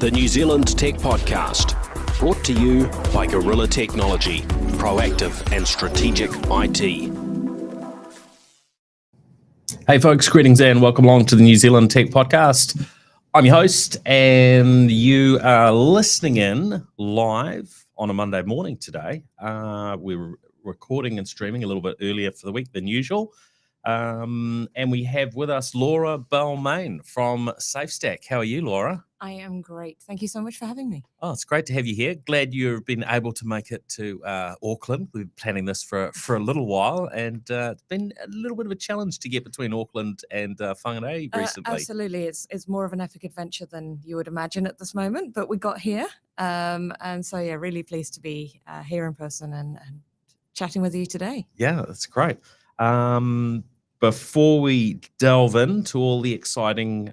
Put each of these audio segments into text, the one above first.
the New Zealand Tech Podcast, brought to you by Gorilla Technology, proactive and strategic IT. Hey folks, greetings and welcome along to the New Zealand Tech Podcast. I'm your host and you are listening in live on a Monday morning today. We're recording and streaming a little bit earlier for the week than usual. And we have with us Laura Balmain from SafeStack. How are you, Laura? I am great. Thank you so much for having me. Oh, it's great to have you here. Glad you've been able to make it to Auckland. We've been planning this for a little while, and it's been a little bit of a challenge to get between Auckland and Whangarei recently. Absolutely. It's more of an epic adventure than you would imagine at this moment, but we got here. And so, yeah, really pleased to be here in person and chatting with you today. Yeah, that's great. Before we delve into all the exciting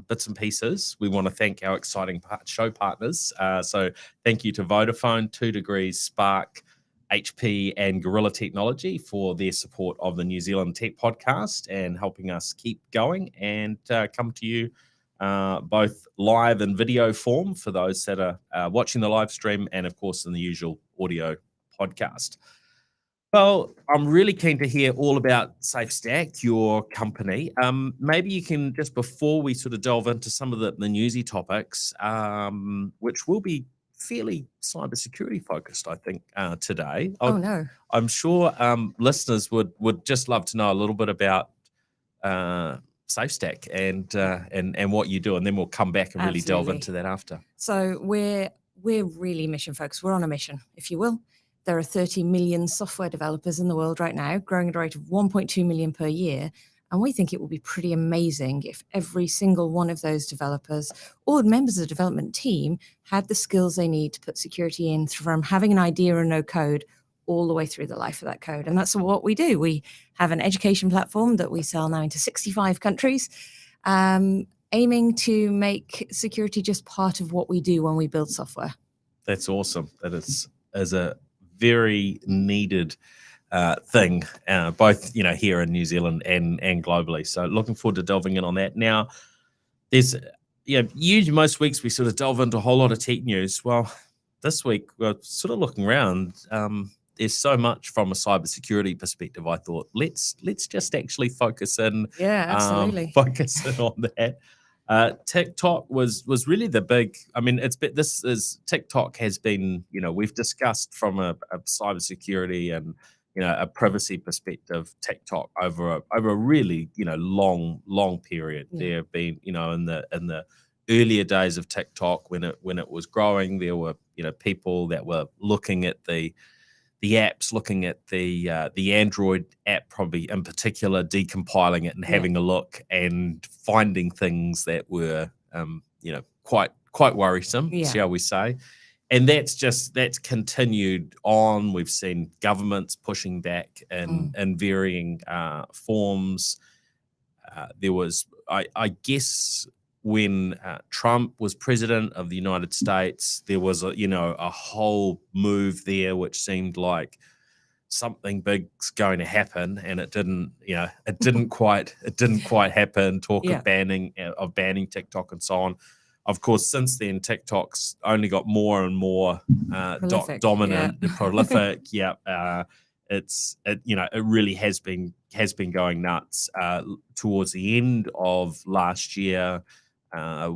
bits and pieces, we want to thank our exciting show partners. So thank you to Vodafone, 2 Degrees, Spark, HP, and Gorilla Technology for their support of the New Zealand Tech Podcast and helping us keep going and come to you both live and video form for those that are watching the live stream and, of course, in the usual audio podcast. Well, I'm really keen to hear all about SafeStack, your company. Maybe you can, just before we sort of delve into some of the newsy topics, which will be fairly cybersecurity focused, I think, today. I'm sure listeners would just love to know a little bit about SafeStack and what you do, and then we'll come back and really delve into that after. So we're really mission focused. We're on a mission, if you will. There are 30 million software developers in the world right now, growing at a rate of 1.2 million per year. And we think it would be pretty amazing if every single one of those developers or members of the development team had the skills they need to put security in, from having an idea or no code all the way through the life of that code. And that's what we do. We have an education platform that we sell now into 65 countries, aiming to make security just part of what we do when we build software. That's awesome. That is a very needed thing, both here in New Zealand and globally. So looking forward to delving in on that. Now, there's usually most weeks we sort of delve into a whole lot of tech news. Well, this week we're sort of looking around. There's so much from a cybersecurity perspective. I thought let's just actually focus in. Yeah, absolutely. Focus in on that. TikTok was really the big. I mean, TikTok has been. We've discussed from a cybersecurity and a privacy perspective TikTok over a really long period. Yeah. There have been in the earlier days of TikTok when it was growing, there were people that were looking at the apps, looking at the Android app, probably in particular, decompiling it and having a look and finding things that were, quite worrisome, shall we say. And that's continued on. We've seen governments pushing back in varying forms. There was, I guess, when Trump was president of the United States, there was a whole move there which seemed like something big's going to happen, and it didn't. It didn't quite happen. Talk of banning TikTok and so on. Of course, since then, TikTok's only got more and more dominant, prolific. It really has been going nuts. Towards the end of last year,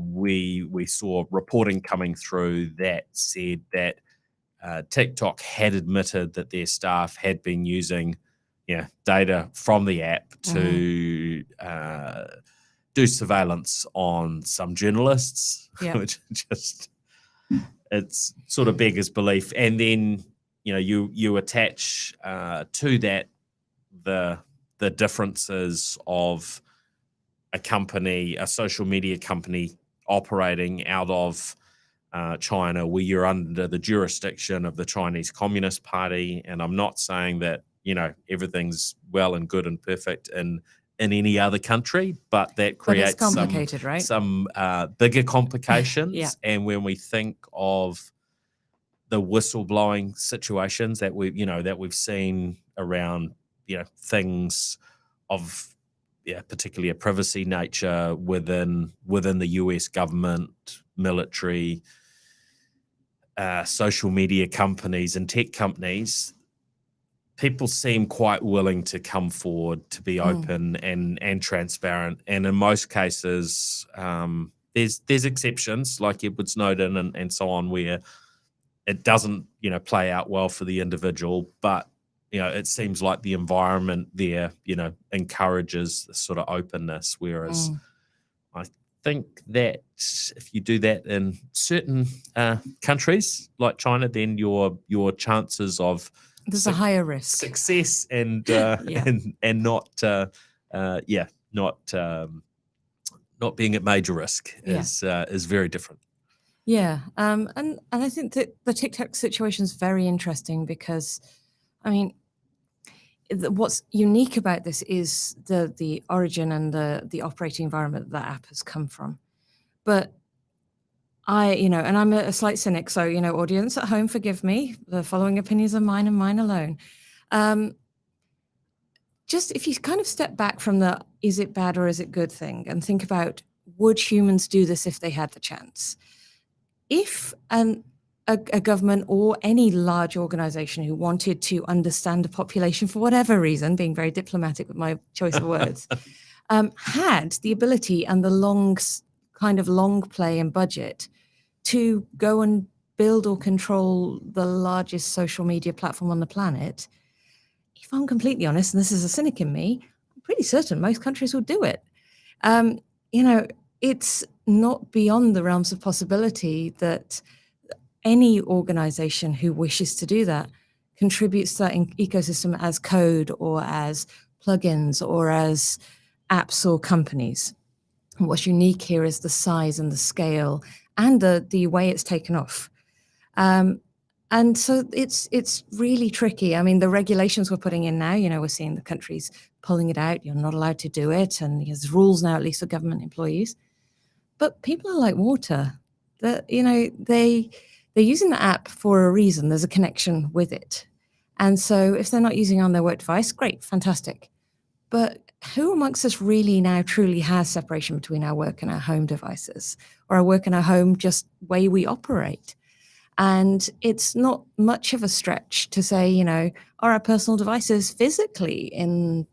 we saw reporting coming through that said that TikTok had admitted that their staff had been using data from the app to do surveillance on some journalists, which just it's sort of beggars belief. And then you attach to that the differences of a social media company operating out of China, where you're under the jurisdiction of the Chinese Communist Party. And I'm not saying that everything's well and good and perfect in any other country, but that creates some bigger complications. And when we think of the whistleblowing situations that we've seen around things of particularly a privacy nature within the US government, military, social media companies and tech companies, people seem quite willing to come forward to be open and transparent. And in most cases, there's exceptions like Edward Snowden and so on, where it doesn't, play out well for the individual, but it seems like the environment there, encourages this sort of openness. Whereas I think that if you do that in certain countries like China, then your chances of there's a higher risk success and and not being at major risk is very different. Yeah, and I think that the TikTok situation is very interesting because, I mean, what's unique about this is the origin and the operating environment that app has come from. But and I'm a slight cynic, so, audience at home, forgive me. The following opinions are mine and mine alone. Just if you kind of step back from the is it bad or is it good thing and think about, would humans do this if they had the chance? If a government or any large organization who wanted to understand the population for whatever reason, being very diplomatic with my choice of words, had the ability and the long play and budget to go and build or control the largest social media platform on the planet, if I'm completely honest, and this is a cynic in me, I'm pretty certain most countries will do it. It's not beyond the realms of possibility that any organization who wishes to do that contributes to that ecosystem as code or as plugins or as apps or companies. And what's unique here is the size and the scale and the way it's taken off. And so it's really tricky. I mean, the regulations we're putting in now, we're seeing the countries pulling it out. You're not allowed to do it. And there's rules now, at least for government employees. But people are like water. They're using the app for a reason. There's a connection with it. And so if they're not using it on their work device, great, fantastic. But who amongst us really now truly has separation between our work and our home devices, or our work and our home just way we operate? And it's not much of a stretch to say, are our personal devices physically in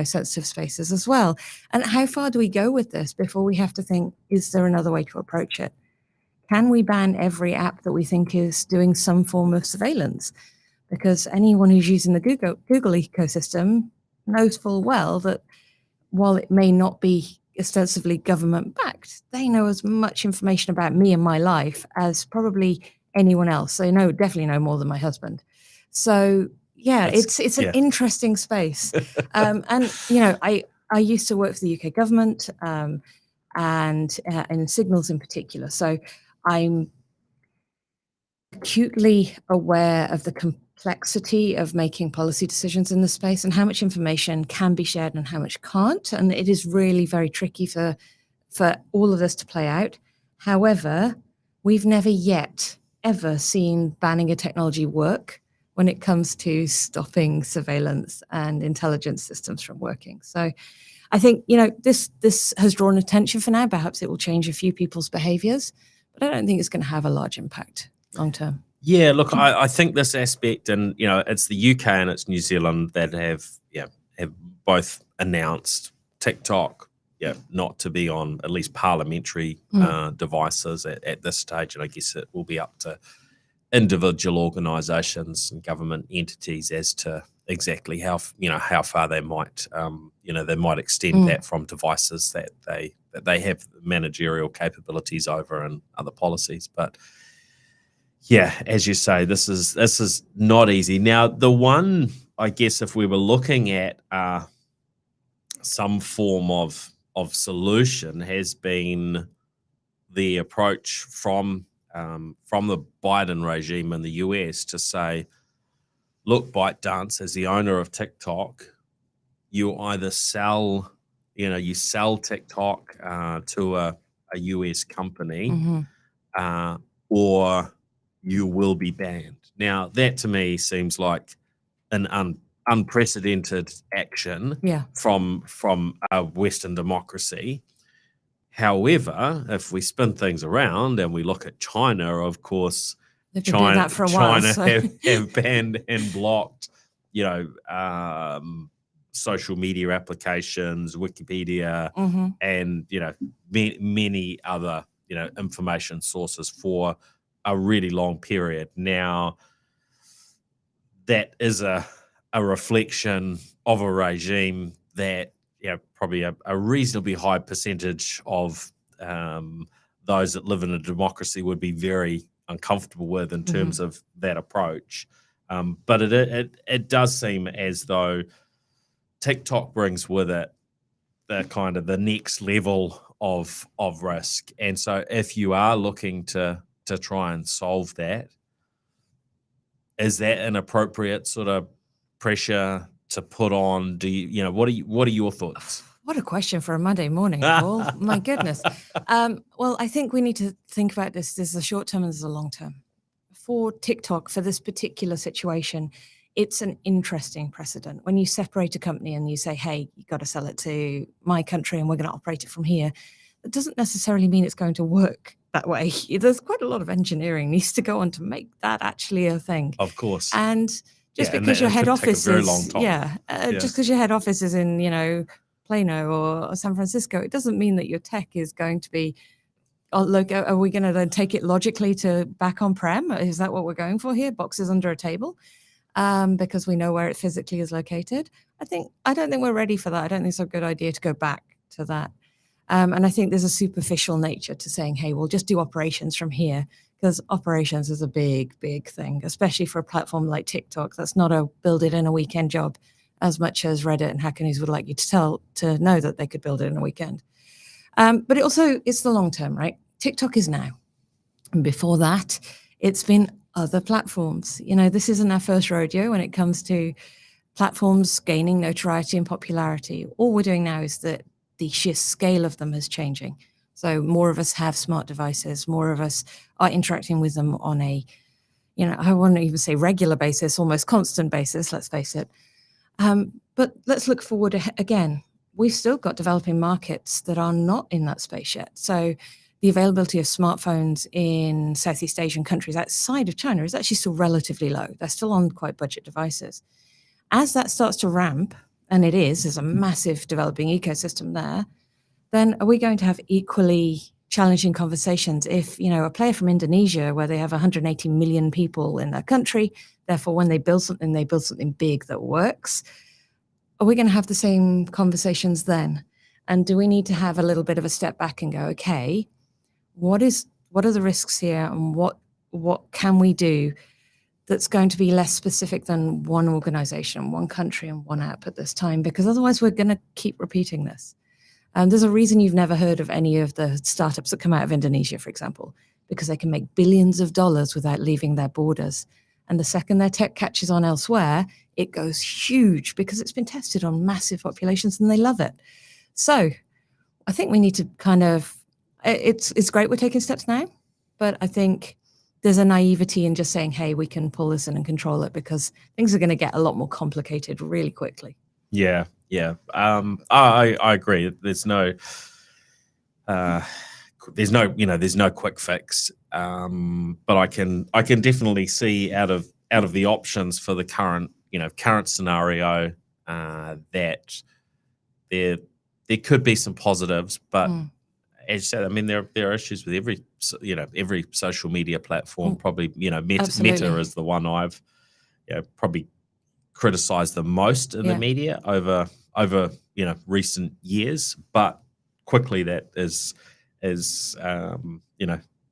sensitive spaces as well? And how far do we go with this before we have to think, is there another way to approach it? Can we ban every app that we think is doing some form of surveillance? Because anyone who's using the Google ecosystem knows full well that while it may not be ostensibly government backed, they know as much information about me and my life as probably anyone else. They definitely know more than my husband. So it's an interesting space. And I used to work for the UK government and in signals in particular. So I'm acutely aware of the complexity of making policy decisions in this space and how much information can be shared and how much can't. And it is really very tricky for all of this to play out. However, we've never yet ever seen banning a technology work when it comes to stopping surveillance and intelligence systems from working. So I think, this has drawn attention for now. Perhaps it will change a few people's behaviors, but I don't think it's going to have a large impact long term. Yeah, look, I think this aspect, and it's the UK and it's New Zealand that have both announced TikTok, not to be on at least parliamentary devices at this stage, and I guess it will be up to individual organisations and government entities as to exactly how far they might extend that from devices that they have managerial capabilities over and other policies, but. Yeah, as you say, this is not easy. Now, the one, I guess, if we were looking at some form of solution, has been the approach from the Biden regime in the US to say, look, ByteDance, as the owner of TikTok, you either sell TikTok to a US company, or you will be banned. Now, that to me seems like an unprecedented action Yeah. from a Western democracy. However, if we spin things around and we look at China, of course, They've been doing that for a while. China So. have banned and blocked, social media applications, Wikipedia, and many other information sources for a really long period. Now, that is a reflection of a regime that probably a reasonably high percentage of those that live in a democracy would be very uncomfortable with in terms of that approach. But it does seem as though TikTok brings with it the kind of the next level of risk. And so if you are looking to try and solve that, is that an appropriate sort of pressure to put on? Do you, what are your thoughts? What a question for a Monday morning, Paul. My goodness. Well, I think we need to think about this. There's a short term and there's a long term. For TikTok, for this particular situation, it's an interesting precedent. When you separate a company and you say, hey, you got to sell it to my country and we're going to operate it from here, it doesn't necessarily mean it's going to work that way. There's quite a lot of engineering needs to go on to make that actually a thing. Of course. And just because your head office is, just because your head office is in, Plano or San Francisco, it doesn't mean that your tech is going to be, look, are we going to then take it logically to back on-prem? Is that what we're going for here? Boxes under a table? Because we know where it physically is located. I don't think we're ready for that. I don't think it's a good idea to go back to that. And I think there's a superficial nature to saying, hey, we'll just do operations from here, because operations is a big, big thing, especially for a platform like TikTok. That's not a build it in a weekend job, as much as Reddit and Hacker News would like you to know that they could build it in a weekend. But it's the long term, right? TikTok is now. And before that, it's been other platforms. This isn't our first rodeo when it comes to platforms gaining notoriety and popularity. All we're doing now is that the sheer scale of them is changing. So more of us have smart devices, more of us are interacting with them on a, I wouldn't even say regular basis, almost constant basis, let's face it. But let's look forward again. We've still got developing markets that are not in that space yet. So the availability of smartphones in Southeast Asian countries outside of China is actually still relatively low. They're still on quite budget devices. As that starts to ramp, and there's a massive developing ecosystem there, then are we going to have equally challenging conversations if, a player from Indonesia, where they have 180 million people in their country, therefore when they build something big that works, are we going to have the same conversations then? And do we need to have a little bit of a step back and go, okay, what are the risks here, and what can we do that's going to be less specific than one organization, one country, and one app at this time? Because otherwise we're going to keep repeating this. There's a reason you've never heard of any of the startups that come out of Indonesia, for example, because they can make billions of dollars without leaving their borders. And the second their tech catches on elsewhere, it goes huge because it's been tested on massive populations and they love it. So I think we need to it's great we're taking steps now, but I think there's a naivety in just saying, hey, we can pull this in and control it, because things are going to get a lot more complicated really quickly. Yeah. I agree. There's no quick fix. But I can definitely see out of the options for the current scenario that there could be some positives, but as you said, I mean, there are issues with every social media platform. Probably, Meta is the one I've probably criticized the most in the media over recent years, but quickly that is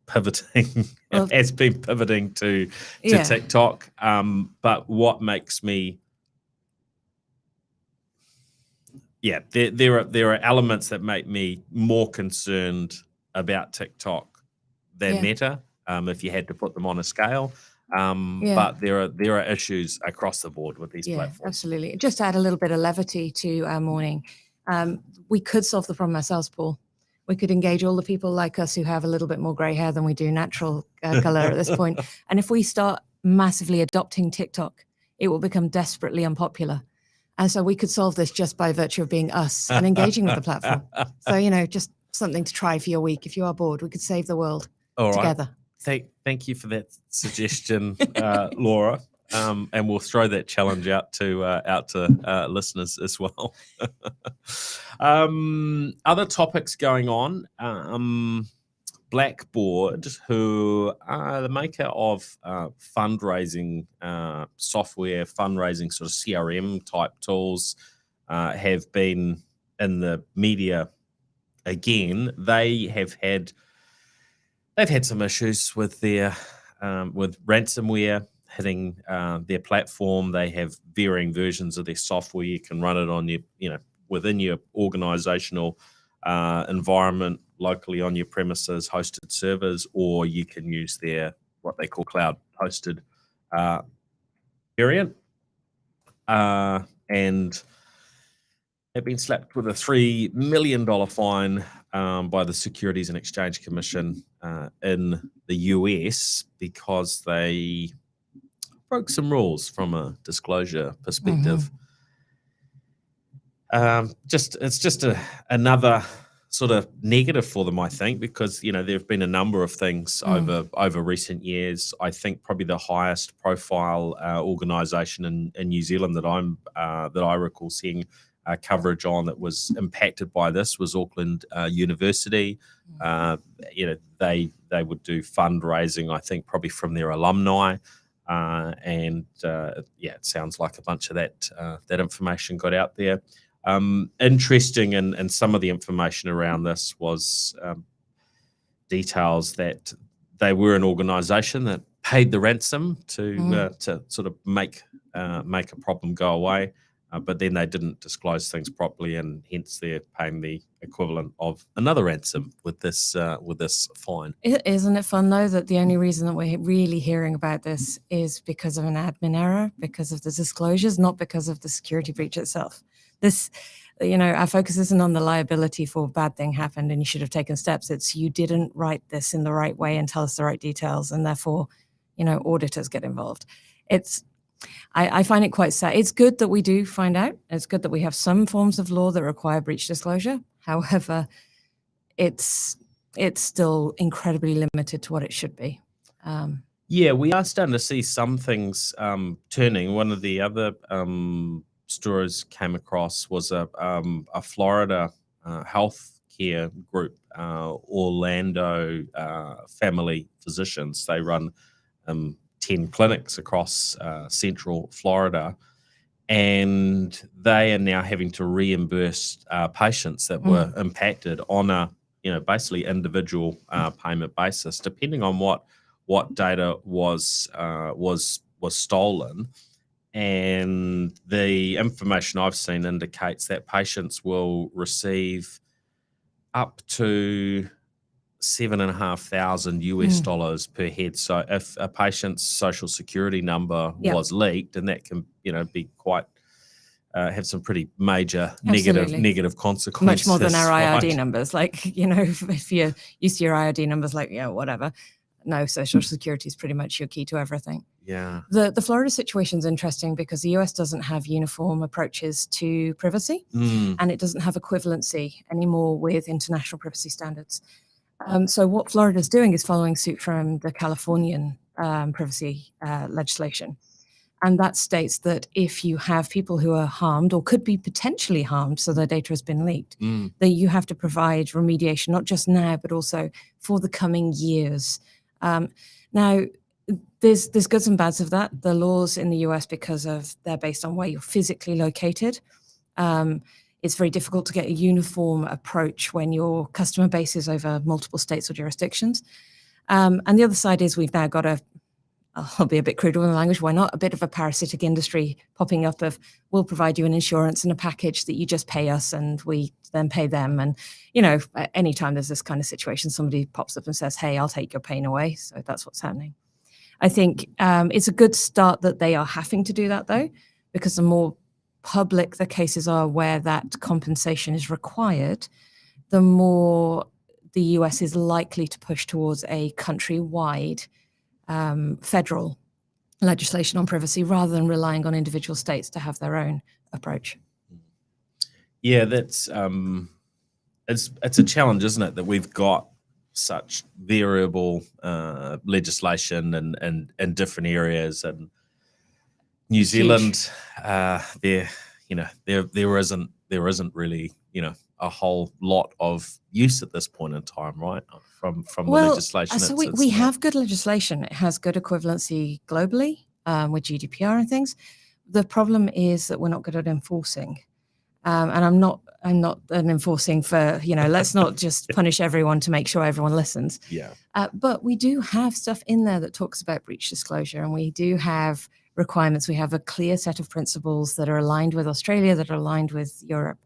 pivoting. Has been pivoting to TikTok. But what makes me there are elements that make me more concerned about TikTok than Meta, if you had to put them on a scale. But there are issues across the board with these platforms. Absolutely. Just to add a little bit of levity to our morning, we could solve the problem ourselves, Paul. We could engage all the people like us who have a little bit more gray hair than we do natural color at this point. And if we start massively adopting TikTok it will become desperately unpopular. And so we could solve this just by virtue of being us and engaging with the platform. So, just something to try for your week. If you are bored, we could save the world together. Thank you for that suggestion, Laura. And we'll throw that challenge out to listeners as well. Other topics going on. Blackboard, who are the maker of fundraising software, fundraising sort of CRM type tools, have been in the media again. They've had some issues with their with ransomware hitting their platform. They have varying versions of their software. You can run it on your, within your organizational environment, locally on your premises, hosted servers, or you can use their what they call cloud hosted variant. And have been slapped with a $3 million fine by the Securities and Exchange Commission in the US because they broke some rules from a disclosure perspective. It's just another sort of negative for them, I think, because there have been a number of things over recent years. I think probably the highest profile organisation in New Zealand that I recall seeing coverage on that was impacted by this was Auckland University. They would do fundraising, I think, probably from their alumni. It sounds like a bunch of that information got out there. Interesting, and some of the information around this was details that they were an organisation that paid the ransom to sort of make a problem go away, but then they didn't disclose things properly, and hence they're paying the equivalent of another ransom with this fine. Isn't it fun though that the only reason that we're really hearing about this is because of an admin error, because of the disclosures, not because of the security breach itself? This, our focus isn't on the liability for a bad thing happened and you should have taken steps. It's you didn't write this in the right way and tell us the right details, and therefore, auditors get involved. I find it quite sad. It's good that we do find out. It's good that we have some forms of law that require breach disclosure. However, it's still incredibly limited to what it should be. We are starting to see some things turning. One of the other stories came across was a Florida health care group, Orlando Family Physicians. They run 10 clinics across central Florida, and they are now having to reimburse patients that were impacted on a basically individual payment basis, depending on what data was stolen. And the information I've seen indicates that patients will receive up to $7,500 US per head. So if a patient's social security number was leaked, and that can be quite have some pretty major negative consequences. Much more than our IRD numbers. Like, if you're used to your IRD numbers, like, whatever. No, social security is pretty much your key to everything. Yeah. The Florida situation is interesting because the US doesn't have uniform approaches to privacy, and it doesn't have equivalency anymore with international privacy standards. So what Florida is doing is following suit from the Californian privacy legislation. And that states that if you have people who are harmed or could be potentially harmed, so their data has been leaked, that you have to provide remediation, not just now, but also for the coming years. Now, there's goods and bads of that. The laws in the US, because they're based on where you're physically located, it's very difficult to get a uniform approach when your customer base is over multiple states or jurisdictions. And the other side is we've now got I'll be a bit crude with the language, why not? A bit of a parasitic industry popping up of, we'll provide you an insurance and a package that you just pay us and we then pay them. And, anytime there's this kind of situation, somebody pops up and says, hey, I'll take your pain away. So that's what's happening. I think it's a good start that they are having to do that, though, because the more public the cases are where that compensation is required, the more the US is likely to push towards a countrywide federal legislation on privacy rather than relying on individual states to have their own approach. Yeah, that's it's a challenge, isn't it, that we've got such variable legislation and different areas. And New It's huge. Zealand, there isn't really a whole lot of use at this point in time, right? From the legislation. So it's we not- have good legislation. It has good equivalency globally with GDPR and things. The problem is that we're not good at enforcing. And I'm not an enforcing for, let's not just punish everyone to make sure everyone listens. Yeah. But we do have stuff in there that talks about breach disclosure, and we do have requirements. We have a clear set of principles that are aligned with Australia, that are aligned with Europe.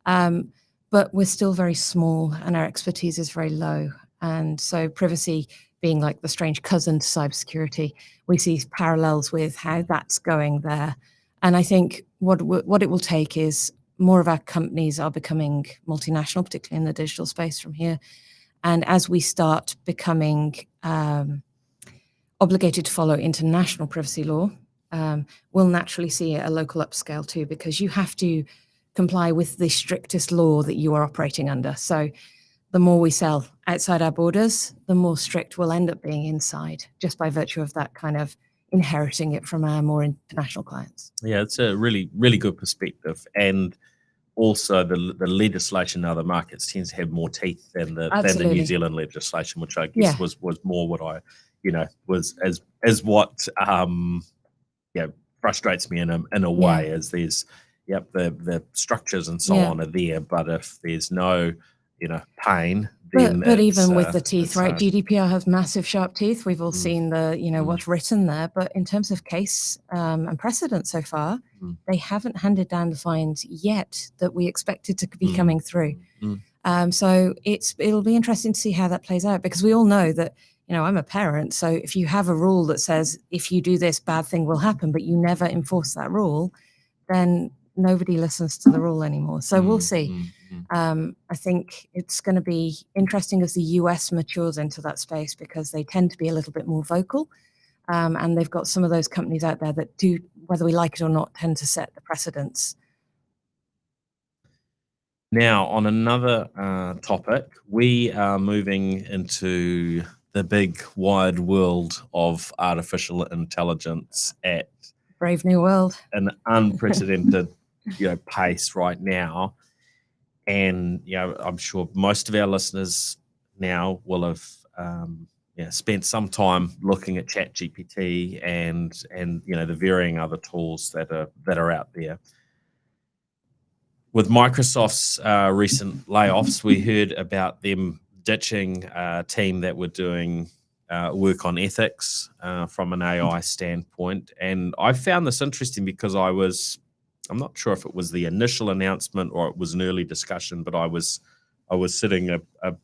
But we're still very small and our expertise is very low. And so privacy being like the strange cousin to cybersecurity, we see parallels with how that's going there. And I think what it will take is more of our companies are becoming multinational, particularly in the digital space from here. And as we start becoming obligated to follow international privacy law, we'll naturally see a local upscale too, because you have to comply with the strictest law that you are operating under. So the more we sell outside our borders, the more strict we'll end up being inside, just by virtue of that kind of inheriting it from our more international clients. Yeah, it's a really, really good perspective. And also the legislation in other markets tends to have more teeth than the New Zealand legislation, which I guess was more what I, was as what frustrates me in a way, as there's the structures and so on are there, but if there's no pain, then but even with the teeth, right? hard. GDPR has massive sharp teeth. We've all seen the what's written there, but in terms of case and precedent so far, they haven't handed down the fines yet that we expected to be coming through. So it'll be interesting to see how that plays out, because we all know that I'm a parent, so if you have a rule that says if you do this, bad thing will happen, but you never enforce that rule, then nobody listens to the rule anymore. So we'll see. I think it's going to be interesting as the US matures into that space, because they tend to be a little bit more vocal. And they've got some of those companies out there that do, whether we like it or not, tend to set the precedents. Now, on another topic, we are moving into the big wide world of artificial intelligence at Brave new world. an unprecedented pace right now. And I'm sure most of our listeners now will have spent some time looking at ChatGPT and the varying other tools that are out there. With Microsoft's recent layoffs, we heard about them ditching a team that were doing work on ethics from an AI standpoint. And I found this interesting because I'm not sure if it was the initial announcement or it was an early discussion, but I was sitting a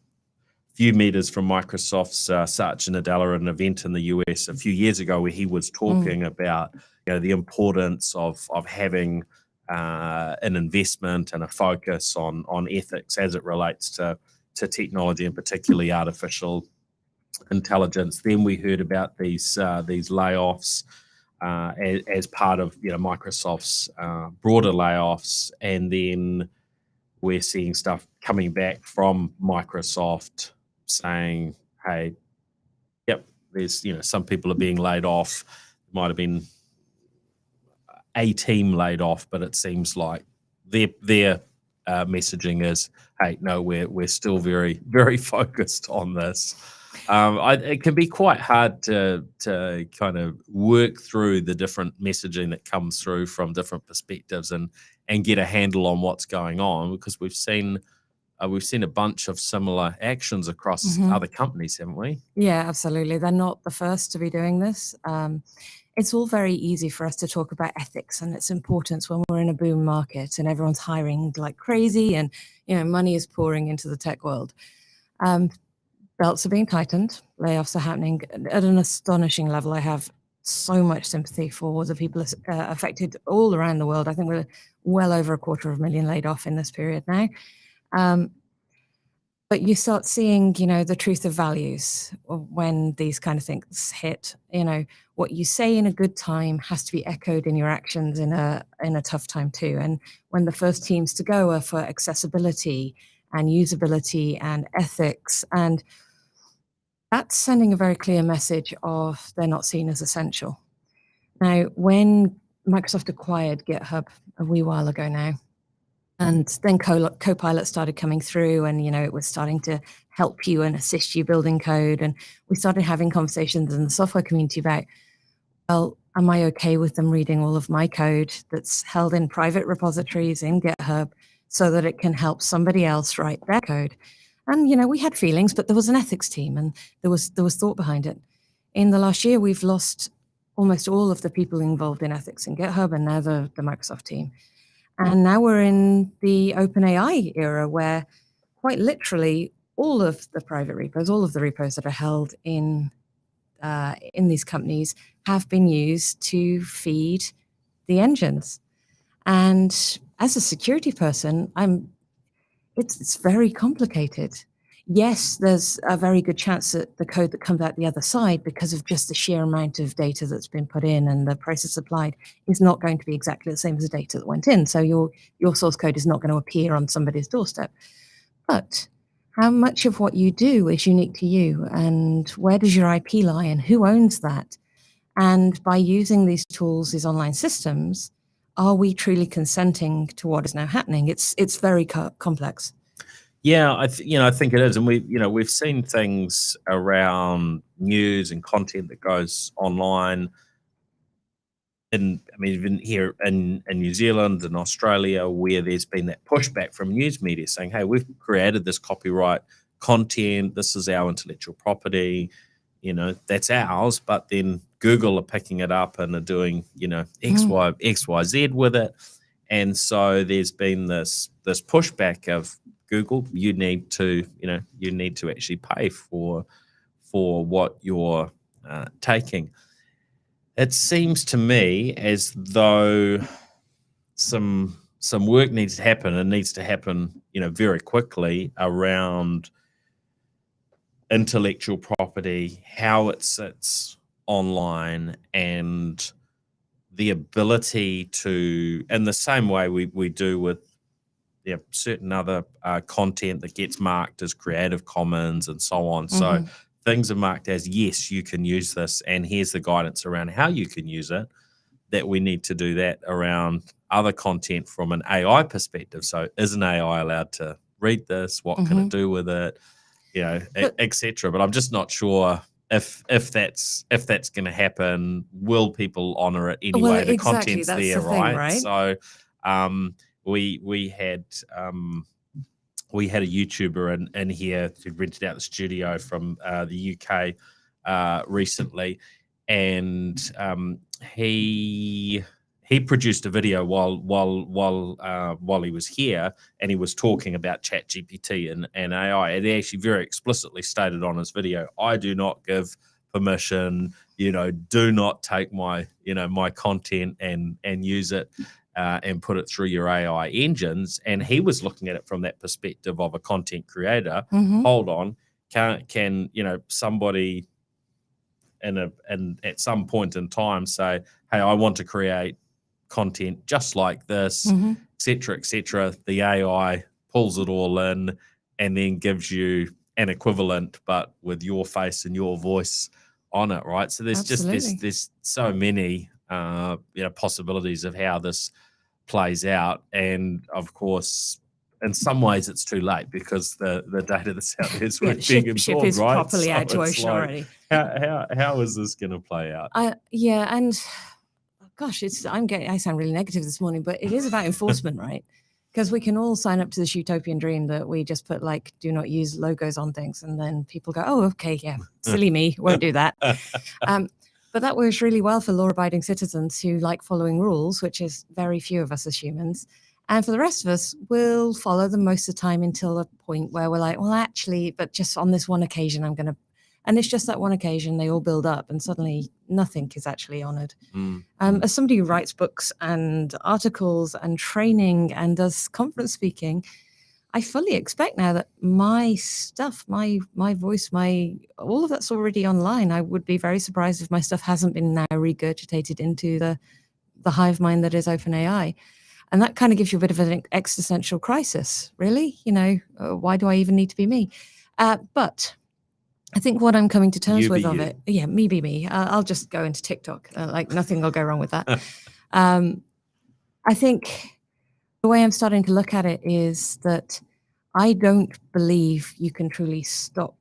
few meters from Microsoft's Satya Nadella at an event in the US a few years ago, where he was talking about the importance of having an investment and a focus on ethics as it relates to technology, and particularly artificial intelligence. Then we heard about these layoffs as part of Microsoft's broader layoffs, and then we're seeing stuff coming back from Microsoft saying, "Hey, there's some people are being laid off. Might have been a team laid off, but it seems like their messaging is, hey, no, we're still very, very focused on this." It can be quite hard to kind of work through the different messaging that comes through from different perspectives and get a handle on what's going on, because we've seen a bunch of similar actions across other companies, haven't we? Yeah, absolutely. They're not the first to be doing this. It's all very easy for us to talk about ethics and its importance when we're in a boom market and everyone's hiring like crazy and money is pouring into the tech world. Belts are being tightened, layoffs are happening at an astonishing level. I have so much sympathy for the people affected all around the world. I think we're well over 250,000 laid off in this period now. And I think it's going to be interesting to see how that plays out, because we all know that everyone's hiring like crazy and money is pouring into the tech world. Belts are being tightened, layoffs are happening at an astonishing level. I have so much sympathy for the people affected all around the world. I think we're well over 250,000 laid off in this period now. But you start seeing, the truth of values when these kind of things hit. What you say in a good time has to be echoed in your actions in a tough time too. And when the first teams to go are for accessibility and usability and ethics, and that's sending a very clear message of they're not seen as essential. Now, when Microsoft acquired GitHub a wee while ago now, and then Copilot started coming through, and it was starting to help you and assist you building code. And we started having conversations in the software community about, well, am I okay with them reading all of my code that's held in private repositories in GitHub so that it can help somebody else write their code? And we had feelings, but there was an ethics team, and there was thought behind it. In the last year, we've lost almost all of the people involved in ethics in GitHub, and now the Microsoft team. And now we're in the OpenAI era, where quite literally all of the private repos, all of the repos that are held in these companies have been used to feed the engines. And as a security person, it's very complicated. Yes, there's a very good chance that the code that comes out the other side, because of just the sheer amount of data that's been put in and the process applied, is not going to be exactly the same as the data that went in. So your source code is not going to appear on somebody's doorstep. But how much of what you do is unique to you, and where does your IP lie, and who owns that? And by using these tools, these online systems, are we truly consenting to what is now happening? It's very complex. Yeah, I think it is, and we've seen things around news and content that goes online, and even here in New Zealand and Australia, where there's been that pushback from news media saying, "Hey, we've created this copyright content. This is our intellectual property. That's ours." But then Google are picking it up and are doing X, Y, Z with it, and so there's been this pushback of Google, you need to actually pay for what you're taking. It seems to me as though some work needs to happen, and needs to happen, very quickly, around intellectual property, how it sits online, and the ability to, in the same way we do with certain other content that gets marked as Creative Commons and so on. So things are marked as, yes, you can use this, and here's the guidance around how you can use it, that we need to do that around other content from an AI perspective. So is an AI allowed to read this? What can it do with it? Etc. But I'm just not sure if that's going to happen. Will people honor it anyway? Well, the exactly, content's that's there, the thing, right? right? So we had a YouTuber in here who rented out the studio from the UK recently, and he produced a video while he was here, and he was talking about ChatGPT and AI, and he actually very explicitly stated on his video, "I do not give permission. Do not take my my content and use it and put it through your AI engines." And he was looking at it from that perspective of a content creator. Hold on, can somebody at some point in time say, "Hey, I want to create content just like this," etc., etc. The AI pulls it all in and then gives you an equivalent, but with your face and your voice on it, right? So there's Absolutely. there's so many possibilities of how this plays out, and of course, in some ways, it's too late, because the data that's out there is being ship absorbed, is right? properly out to it's ocean already. How is this going to play out? Yeah, and gosh, I sound really negative this morning, but it is about enforcement, right? Because we can all sign up to this utopian dream that we just put do not use logos on things, and then people go, "Oh, okay, yeah, silly me, won't do that." But that works really well for law-abiding citizens who like following rules, which is very few of us as humans. And for the rest of us, we'll follow them most of the time until a point where we're like, well, actually, but just on this one occasion, I'm going to, and it's just that one occasion, they all build up, and suddenly nothing is actually honored. As somebody who writes books and articles and training and does conference speaking, I fully expect now that my stuff, my voice, all of that's already online. I would be very surprised if my stuff hasn't been now regurgitated into the hive mind that is OpenAI. And that kind of gives you a bit of an existential crisis, really. Why do I even need to be me? But I think what I'm coming to terms with of it, me be me. I'll just go into TikTok. Like nothing will go wrong with that. I think the way I'm starting to look at it is that I don't believe you can truly stop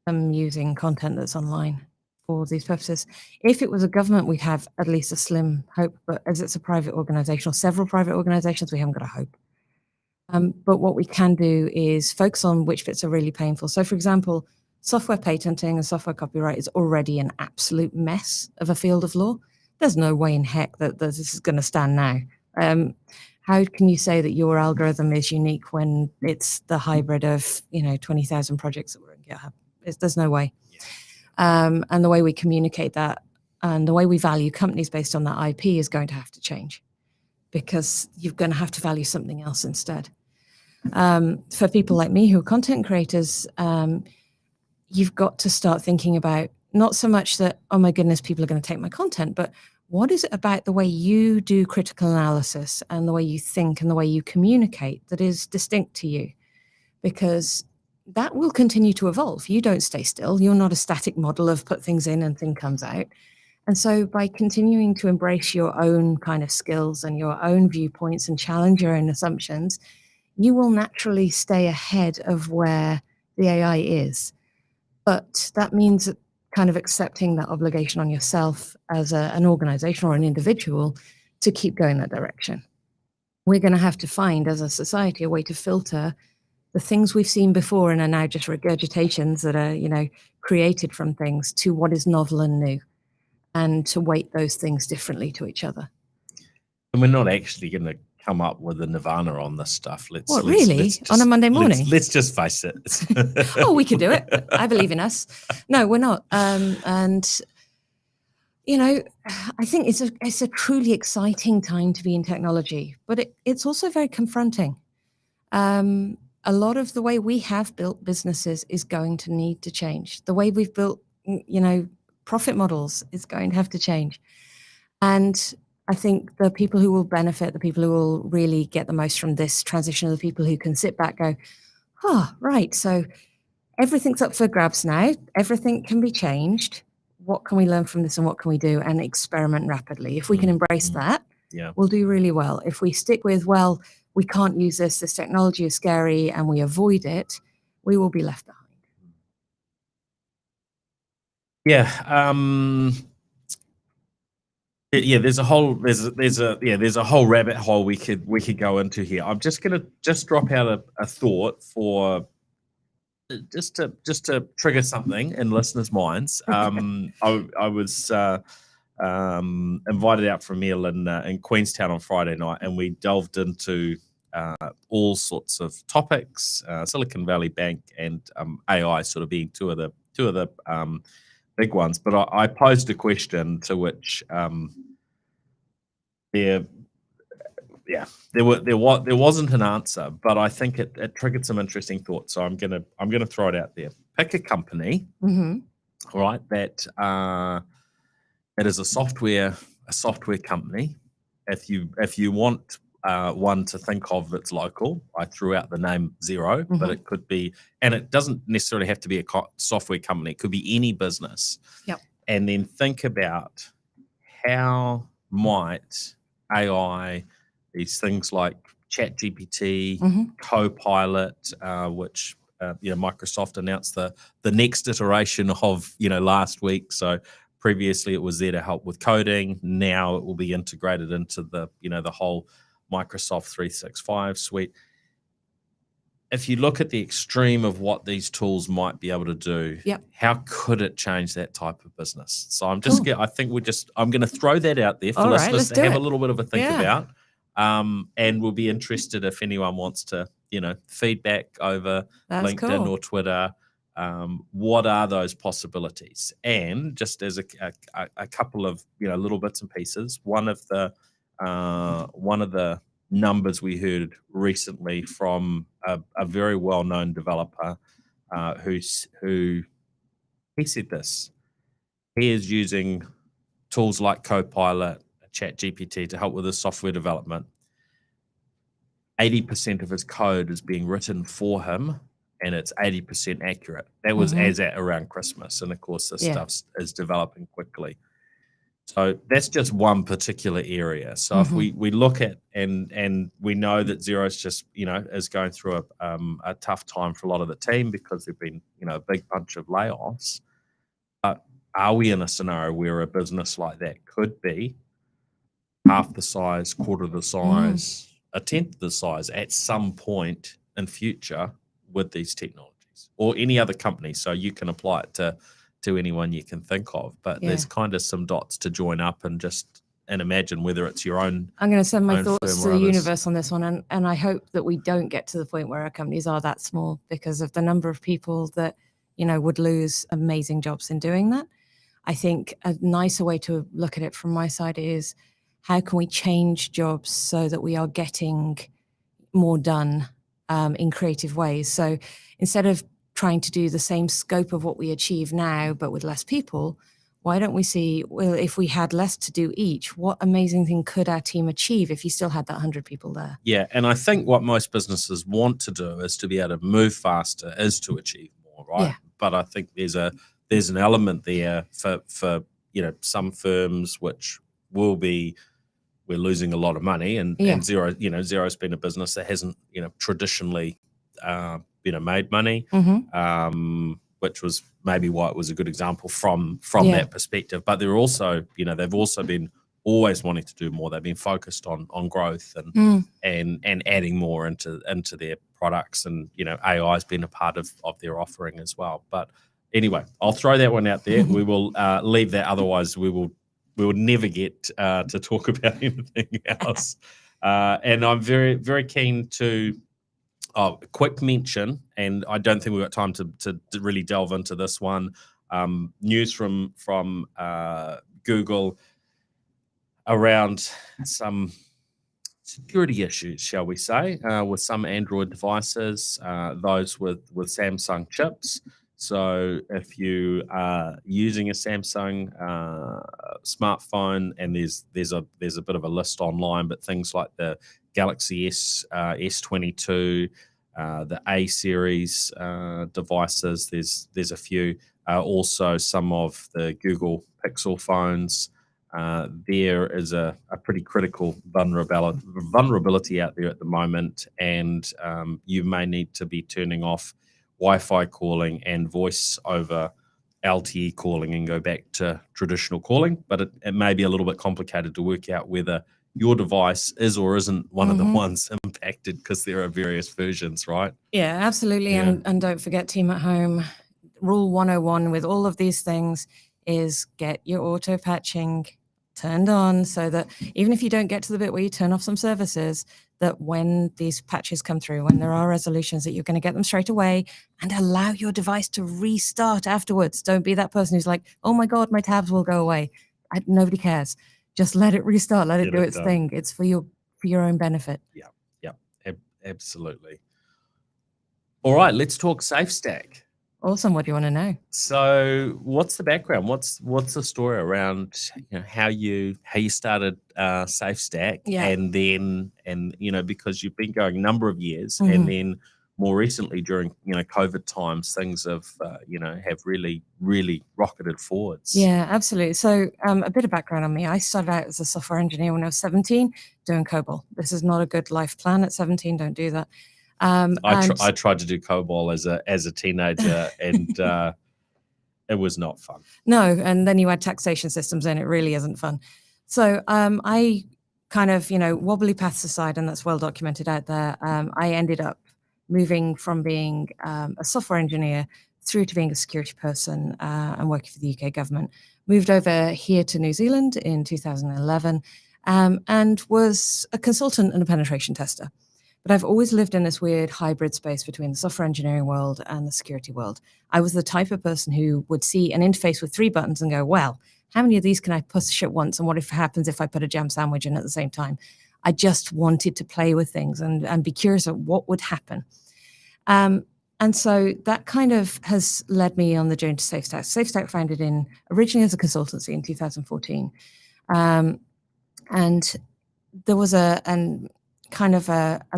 them using content that's online for these purposes. If it was a government, we'd have at least a slim hope, but as it's a private organization or several private organizations, we haven't got a hope. But what we can do is focus on which bits are really painful. So for example, software patenting and software copyright is already an absolute mess of a field of law. There's no way in heck that this is going to stand now. How can you say that your algorithm is unique when it's the hybrid of 20,000 projects that were in GitHub? There's no way. And the way we communicate that and the way we value companies based on that IP is going to have to change, because you're going to have to value something else instead. For people like me who are content creators, you've got to start thinking about not so much that, oh my goodness, people are going to take my content, but what is it about the way you do critical analysis and the way you think and the way you communicate that is distinct to you? Because that will continue to evolve. You don't stay still. You're not a static model of put things in and thing comes out. And so by continuing to embrace your own kind of skills and your own viewpoints and challenge your own assumptions, you will naturally stay ahead of where the AI is. But that means kind of accepting that obligation on yourself as an organization or an individual to keep going that direction. We're going to have to find, as a society, a way to filter the things we've seen before and are now just regurgitations that are, created from things to what is novel and new, and to weight those things differently to each other. And we're not actually going to come up with a nirvana on this stuff. Let's on a Monday morning? Let's just face it. Oh, we could do it. I believe in us. No, we're not. And I think it's a truly exciting time to be in technology, but it's also very confronting. A lot of the way we have built businesses is going to need to change. The way we've built, profit models is going to have to change. And I think the people who will benefit, the people who will really get the most from this transition are the people who can sit back and go, right, so everything's up for grabs now. Everything can be changed. What can we learn from this and what can we do? And experiment rapidly. If we can embrace that, we'll do really well. If we stick with, well, we can't use this technology is scary, and we avoid it, we will be left behind. There's a whole rabbit hole we could go into here. I'm just gonna drop out a thought for just to trigger something in listeners' minds. I was invited out for a meal in Queenstown on Friday night, and we delved into all sorts of topics, Silicon Valley Bank and AI sort of being two of the big ones. But I posed a question to which there wasn't an answer, but I think it triggered some interesting thoughts. So I'm gonna throw it out there. Pick a company, all right, that it is a software company. If you want one to think of that's local, I threw out the name Xero, but it could be, and it doesn't necessarily have to be a software company. It could be any business. Yep. And then think about how might AI, these things like ChatGPT, Copilot, which Microsoft announced the next iteration of last week. So previously it was there to help with coding. Now it will be integrated into the whole Microsoft 365 suite. If you look at the extreme of what these tools might be able to do, how could it change that type of business? So I'm going to throw that out there for listeners to have a little bit of a think about. And we'll be interested if anyone wants to, feedback over LinkedIn or Twitter. What are those possibilities? And just as a couple of little bits and pieces, one of the numbers we heard recently from a very well-known developer who he said this. He is using tools like Copilot, ChatGPT to help with his software development. 80% of his code is being written for him, and it's 80% accurate. That was as at around Christmas, and of course, this stuff is developing quickly. So that's just one particular area. So if we look at and we know that Xero's just is going through a tough time for a lot of the team because there've been a big bunch of layoffs. But are we in a scenario where a business like that could be half the size, quarter the size, a tenth the size at some point in future with these technologies, or any other company? So you can apply it to anyone you can think of, but there's kind of some dots to join up and imagine whether it's your own. I'm going to send my thoughts to the universe on this one, and I hope that we don't get to the point where our companies are that small because of the number of people that would lose amazing jobs in doing that. I think a nicer way to look at it from my side is how can we change jobs so that we are getting more done in creative ways. So instead of trying to do the same scope of what we achieve now, but with less people, why don't we see, well, if we had less to do each, what amazing thing could our team achieve if you still had that 100 people there? Yeah, and I think what most businesses want to do is to be able to move faster, is to achieve more, right? Yeah. But I think there's an element there for some firms which will be, we're losing a lot of money, and Xero, Xero's been a business that hasn't traditionally made money, which was maybe why it was a good example from that perspective. But they're also, they've also been always wanting to do more. They've been focused on growth and adding more into their products, and AI has been a part of their offering as well. But anyway, I'll throw that one out there. We will leave that, otherwise we will never get to talk about anything else. And I'm very, very keen to quick mention, and I don't think we've got time to really delve into this one. News from Google around some security issues, shall we say, with some Android devices, those with Samsung chips. So if you are using a Samsung smartphone, and there's a bit of a list online, but things like the Galaxy S22, the A series devices, there's a few. Also some of the Google Pixel phones. There is a pretty critical vulnerability out there at the moment, and you may need to be turning off Wi-Fi calling and voice over LTE calling and go back to traditional calling. But it may be a little bit complicated to work out whether your device is or isn't one of the ones impacted, because there are various versions, right? Yeah, absolutely. Yeah. And don't forget, team at home, rule 101 with all of these things is get your auto patching turned on, so that even if you don't get to the bit where you turn off some services, that when these patches come through, when there are resolutions, that you're going to get them straight away, and allow your device to restart afterwards. Don't be that person who's like, oh my God, my tabs will go away. Nobody cares. Just let it restart. Let it do its thing. It's for your own benefit. Yeah, absolutely. All right, let's talk SafeStack. Awesome. What do you want to know? So, what's the background? What's the story around how you started SafeStack, and because you've been going a number of years, and then more recently during COVID times, things have really rocketed forwards. Yeah, absolutely. So a bit of background on me. I started out as a software engineer when I was 17 doing COBOL. This is not a good life plan at 17. Don't do that. I tried to do COBOL as a teenager, and it was not fun. No, and then you add taxation systems in, it really isn't fun. So I kind of, wobbly paths aside, and that's well documented out there, I ended up moving from being a software engineer through to being a security person and working for the UK government. Moved over here to New Zealand in 2011 and was a consultant and a penetration tester. But I've always lived in this weird hybrid space between the software engineering world and the security world. I was the type of person who would see an interface with 3 buttons and go, well, how many of these can I push at once? And what happens if I put a jam sandwich in at the same time? I just wanted to play with things and be curious of what would happen. And so that kind of has led me on the journey to SafeStack. SafeStack founded originally as a consultancy in 2014. And there was a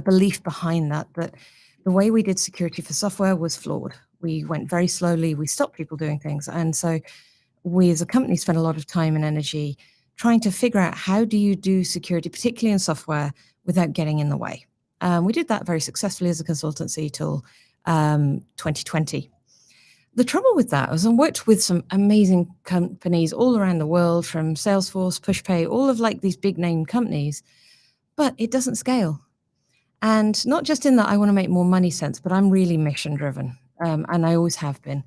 belief behind that the way we did security for software was flawed. We went very slowly. We stopped people doing things. And so we as a company spent a lot of time and energy trying to figure out how do you do security, particularly in software, without getting in the way. We did that very successfully as a consultancy till 2020. The trouble with that was I worked with some amazing companies all around the world, from Salesforce, PushPay, all of like these big name companies, but it doesn't scale. And not just in that I want to make more money sense, but I'm really mission driven, and I always have been.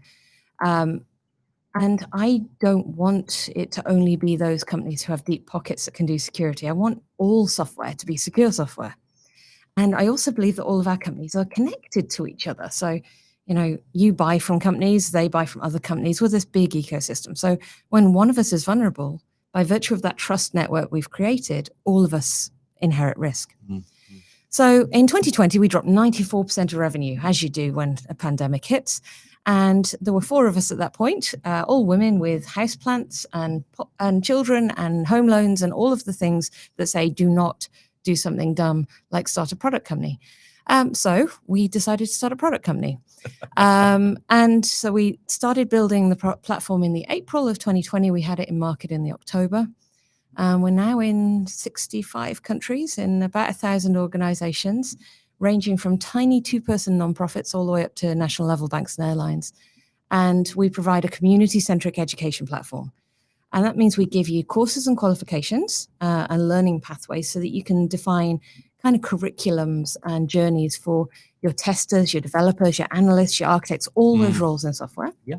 And I don't want it to only be those companies who have deep pockets that can do security. I want all software to be secure software. And I also believe that all of our companies are connected to each other. So, you buy from companies, they buy from other companies with this big ecosystem. So when one of us is vulnerable, by virtue of that trust network we've created, all of us inherit risk. Mm-hmm. So in 2020, we dropped 94% of revenue, as you do when a pandemic hits. And there were 4 of us at that point, all women with houseplants and children and home loans and all of the things that say do not do something dumb like start a product company. So we decided to start a product company. And so we started building the platform in the April of 2020. We had it in market in the October. We're now in 65 countries in about 1,000 organizations, ranging from tiny 2-person nonprofits all the way up to national level banks and airlines. And we provide a community-centric education platform. And that means we give you courses and qualifications and learning pathways so that you can define kind of curriculums and journeys for your testers, your developers, your analysts, your architects, all those roles in software. Yeah.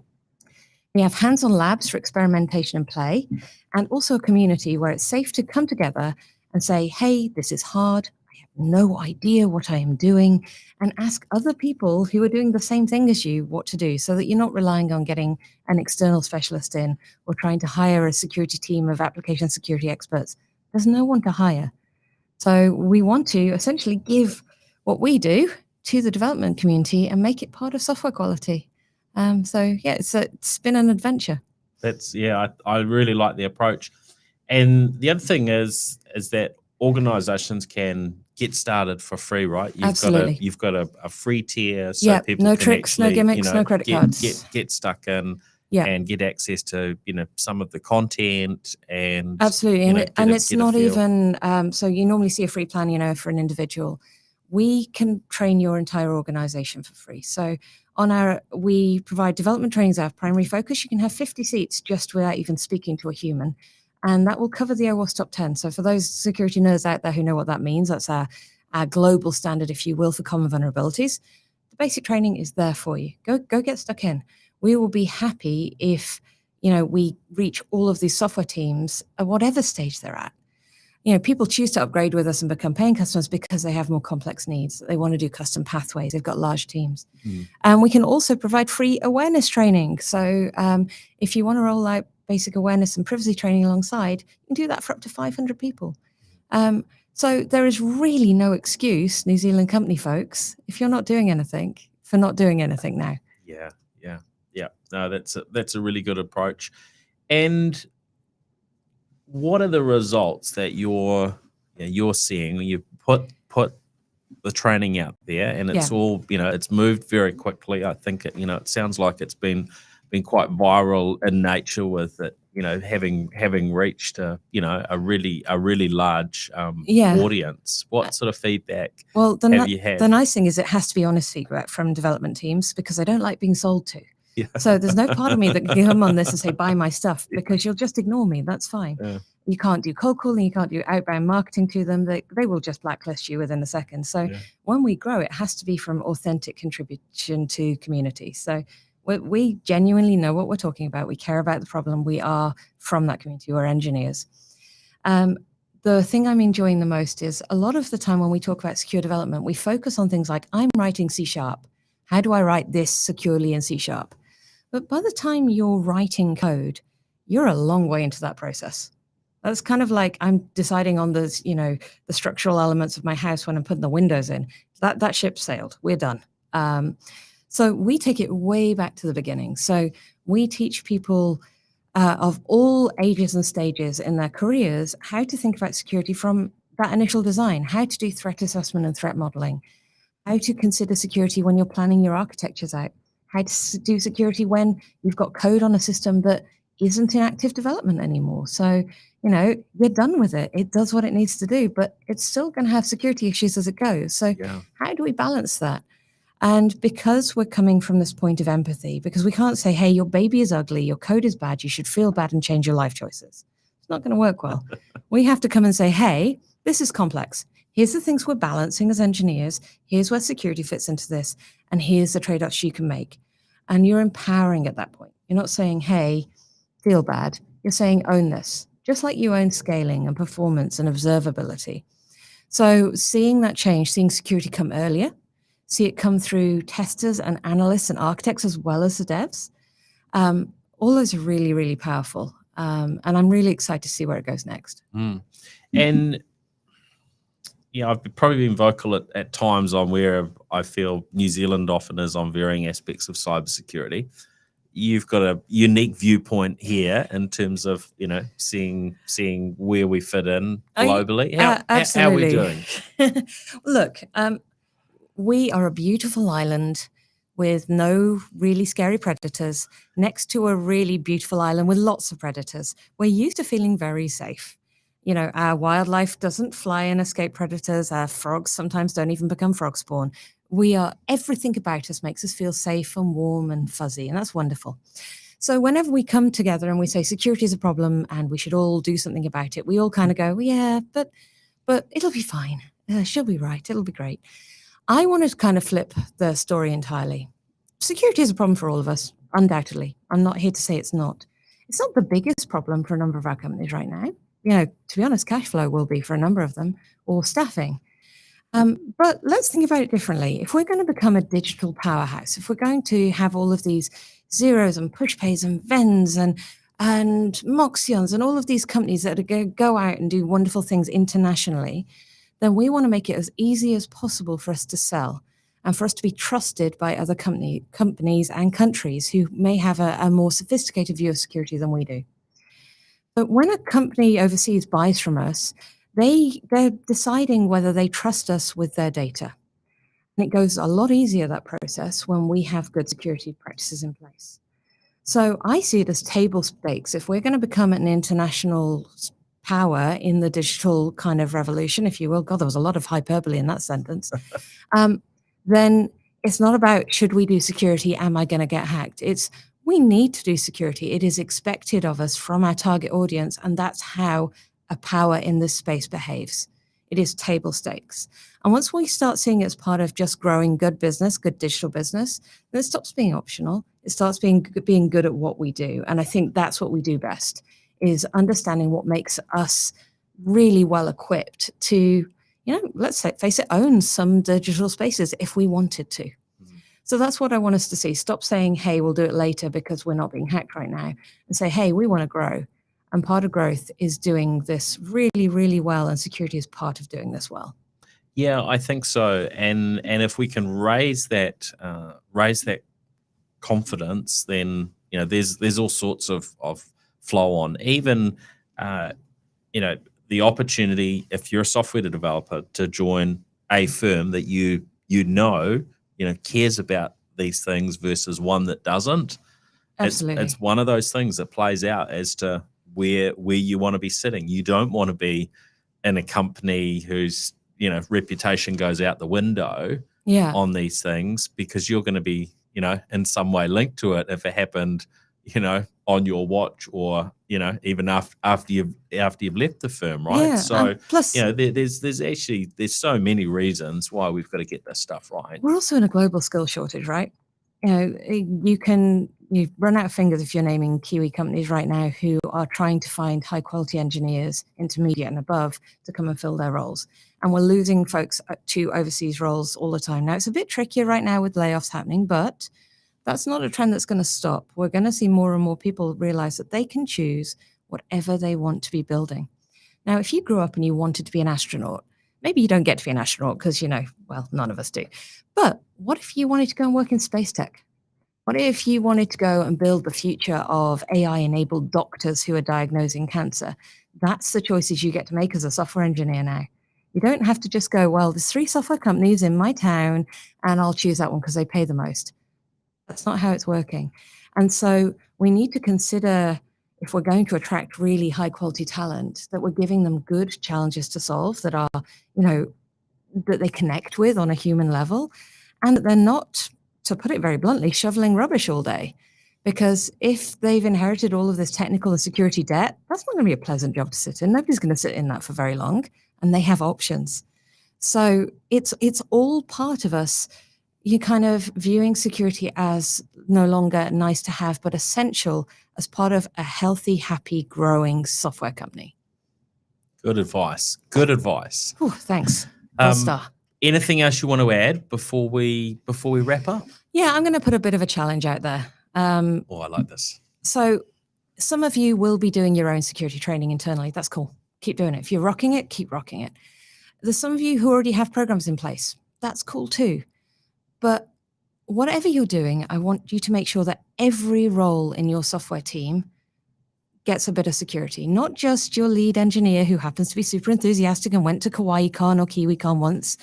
We have hands-on labs for experimentation and play, and also a community where it's safe to come together and say, hey, this is hard. I have no idea what I am doing, and ask other people who are doing the same thing as you what to do, so that you're not relying on getting an external specialist in or trying to hire a security team of application security experts. There's no one to hire. So we want to essentially give what we do to the development community and make it part of software quality. It's been an adventure. I really like the approach. And the other thing is that organizations can get started for free, right? Absolutely. You've got a free tier, so people no can tricks, actually, no gimmicks, no credit cards. Get stuck in and get access to some of the content and absolutely. And it's not even so you normally see a free plan, for an individual. We can train your entire organization for free. So we provide development trainings, our primary focus. You can have 50 seats just without even speaking to a human. And that will cover the OWASP top 10. So for those security nerds out there who know what that means, that's our global standard, if you will, for common vulnerabilities. The basic training is there for you. Go get stuck in. We will be happy if, we reach all of these software teams at whatever stage they're at. People choose to upgrade with us and become paying customers because they have more complex needs. They want to do custom pathways. They've got large teams. And we can also provide free awareness training. So if you want to roll out basic awareness and privacy training alongside, you can do that for up to 500 people. So there is really no excuse, New Zealand company folks, if you're not doing anything, for not doing anything now. Yeah. No, that's a really good approach. And what are the results that you're seeing when you put the training out there, and it's all it's moved very quickly? I think it sounds like it's been quite viral in nature with it, having reached a really large audience. What sort of feedback have you had? The nice thing is it has to be honest feedback from development teams, because I don't like being sold to. Yeah. So there's no part of me that can come on this and say, buy my stuff, because you'll just ignore me. That's fine. Yeah. You can't do cold calling. You can't do outbound marketing to them. They will just blacklist you within a second. So when we grow, it has to be from authentic contribution to community. So we genuinely know what we're talking about. We care about the problem. We are from that community. We're engineers. The thing I'm enjoying the most is a lot of the time when we talk about secure development, we focus on things like, I'm writing C#. How do I write this securely in C#? But by the time you're writing code, you're a long way into that process. That's kind of like I'm deciding on the, the structural elements of my house when I'm putting the windows in. That ship sailed. We're done. So we take it way back to the beginning. So we teach people of all ages and stages in their careers how to think about security from that initial design, how to do threat assessment and threat modeling, how to consider security when you're planning your architectures out, how to do security when you've got code on a system that isn't in active development anymore. So, you're done with it. It does what it needs to do, but it's still going to have security issues as it goes. So how do we balance that? And because we're coming from this point of empathy, because we can't say, hey, your baby is ugly, your code is bad, you should feel bad and change your life choices. It's not going to work well. We have to come and say, hey, this is complex. Here's the things we're balancing as engineers. Here's where security fits into this. And here's the trade-offs you can make. And you're empowering at that point. You're not saying, hey, feel bad. You're saying, own this, just like you own scaling and performance and observability. So seeing that change, seeing security come earlier, see it come through testers and analysts and architects as well as the devs. All those are really, really powerful. And I'm really excited to see where it goes next. And I've probably been vocal at times on where I feel New Zealand often is on varying aspects of cybersecurity. You've got a unique viewpoint here in terms of, seeing where we fit in globally. How are we doing? Look, we are a beautiful island with no really scary predators next to a really beautiful island with lots of predators. We're used to feeling very safe. Our wildlife doesn't fly and escape predators. Our frogs sometimes don't even become frog spawn. Everything about us makes us feel safe and warm and fuzzy, and that's wonderful. So whenever we come together and we say security is a problem and we should all do something about it, we all kind of go, yeah, but it'll be fine. She'll be right. It'll be great. I want to kind of flip the story entirely. Security is a problem for all of us, undoubtedly. I'm not here to say it's not. It's not the biggest problem for a number of our companies right now. To be honest, cash flow will be for a number of them, or staffing. But let's think about it differently. If we're going to become a digital powerhouse, if we're going to have all of these Zeros and PushPays and Vens and Moxions and all of these companies that are going to go out and do wonderful things internationally, then we want to make it as easy as possible for us to sell and for us to be trusted by other companies and countries who may have a more sophisticated view of security than we do. But when a company overseas buys from us, they're deciding whether they trust us with their data. And it goes a lot easier, that process, when we have good security practices in place. So I see it as table stakes. If we're going to become an international power in the digital kind of revolution, if you will, God, there was a lot of hyperbole in that sentence, then it's not about should we do security, am I going to get hacked? It's we need to do security. It is expected of us from our target audience, and that's how a power in this space behaves. It is table stakes. And once we start seeing it as part of just growing good business, good digital business, then it stops being optional. It starts being good at what we do. And I think that's what we do best, is understanding what makes us really well equipped to, let's face it, own some digital spaces if we wanted to. So that's what I want us to see. Stop saying, hey, we'll do it later because we're not being hacked right now, and say, hey, we want to grow. And part of growth is doing this really, really well, and security is part of doing this well. Yeah, I think so. And if we can raise that confidence, then there's all sorts of flow on. Even the opportunity, if you're a software developer, to join a firm that you cares about these things versus one that doesn't. Absolutely. It's one of those things that plays out as to where you want to be sitting. You don't want to be in a company whose reputation goes out the window on these things, because you're going to be in some way linked to it if it happened on your watch, or even after you've left the firm, right? Yeah. So plus, there's so many reasons why we've got to get this stuff right. We're also in a global skill shortage, right? You've run out of fingers if you're naming Kiwi companies right now who are trying to find high quality engineers, intermediate and above, to come and fill their roles. And we're losing folks to overseas roles all the time. Now, it's a bit trickier right now with layoffs happening, but that's not a trend that's going to stop. We're going to see more and more people realize that they can choose whatever they want to be building. Now, if you grew up and you wanted to be an astronaut, maybe you don't get to be an astronaut because, well, none of us do. But what if you wanted to go and work in space tech? What if you wanted to go and build the future of AI-enabled doctors who are diagnosing cancer? That's the choices you get to make as a software engineer now. You don't have to just go, well, there's 3 software companies in my town, and I'll choose that one because they pay the most. That's not how it's working. And so we need to consider, if we're going to attract really high-quality talent, that we're giving them good challenges to solve that are, that they connect with on a human level, and that they're not, to put it very bluntly, shoveling rubbish all day. Because if they've inherited all of this technical and security debt, that's not going to be a pleasant job to sit in. Nobody's going to sit in that for very long, and they have options. So it's all part of us. You're kind of viewing security as no longer nice to have, but essential as part of a healthy, happy, growing software company. Good advice. Good advice. Whew, thanks. Gold star. Anything else you want to add before we wrap up? Yeah, I'm going to put a bit of a challenge out there. I like this. So some of you will be doing your own security training internally. That's cool. Keep doing it. If you're rocking it, keep rocking it. There's some of you who already have programs in place. That's cool too. But whatever you're doing, I want you to make sure that every role in your software team gets a bit of security, not just your lead engineer who happens to be super enthusiastic and went to KawaiiCon or KiwiCon once.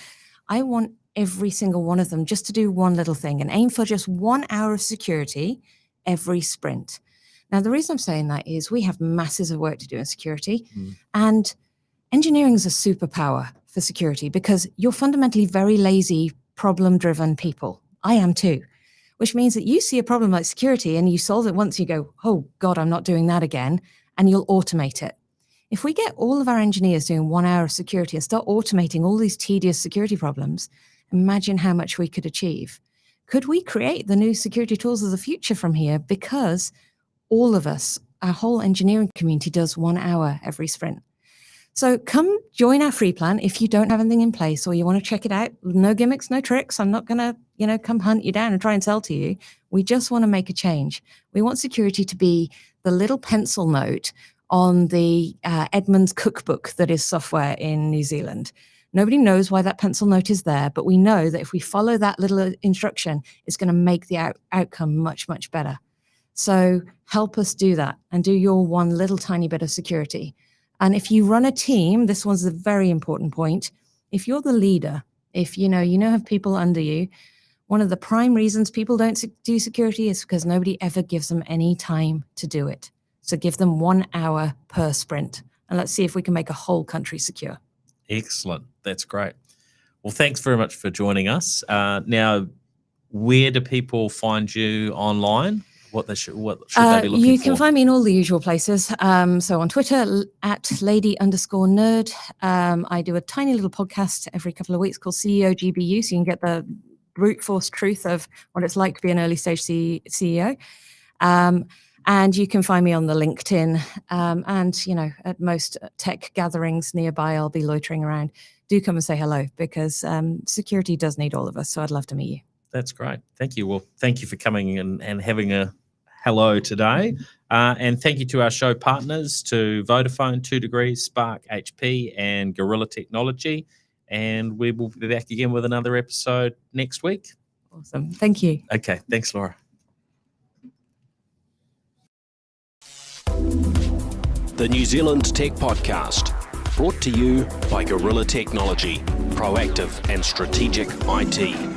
I want every single one of them just to do one little thing and aim for just 1 hour of security every sprint. Now, the reason I'm saying that is we have masses of work to do in security, and engineering is a superpower for security because you're fundamentally very lazy, problem-driven people. I am too, which means that you see a problem like security and you solve it once, you go, oh God, I'm not doing that again, and you'll automate it. If we get all of our engineers doing 1 hour of security and start automating all these tedious security problems, imagine how much we could achieve. Could we create the new security tools of the future from here? Because all of us, our whole engineering community does 1 hour every sprint. So come join our free plan if you don't have anything in place or you want to check it out. No gimmicks, no tricks. I'm not going to, come hunt you down and try and sell to you. We just want to make a change. We want security to be the little pencil note on the Edmunds cookbook that is software in New Zealand. Nobody knows why that pencil note is there, but we know that if we follow that little instruction, it's going to make the outcome much, much better. So help us do that and do your one little tiny bit of security. And if you run a team, this one's a very important point. If you're the leader, if you have people under you, one of the prime reasons people don't do security is because nobody ever gives them any time to do it. So give them 1 hour per sprint, and let's see if we can make a whole country secure. Excellent. That's great. Well, thanks very much for joining us. Now, where do people find you online? What should they be looking for? You can find me in all the usual places. So on Twitter, @lady_nerd. I do a tiny little podcast every couple of weeks called CEO GBU, so you can get the brute force truth of what it's like to be an early stage CEO. And you can find me on the LinkedIn. And, at most tech gatherings nearby, I'll be loitering around. Do come and say hello because security does need all of us. So I'd love to meet you. That's great. Thank you. Well, thank you for coming and having a hello today. And thank you to our show partners, to Vodafone, 2 Degrees, Spark, HP, and Gorilla Technology. And we will be back again with another episode next week. Awesome. Thank you. Okay. Thanks, Laura. The New Zealand Tech Podcast, brought to you by Gorilla Technology, proactive and strategic IT.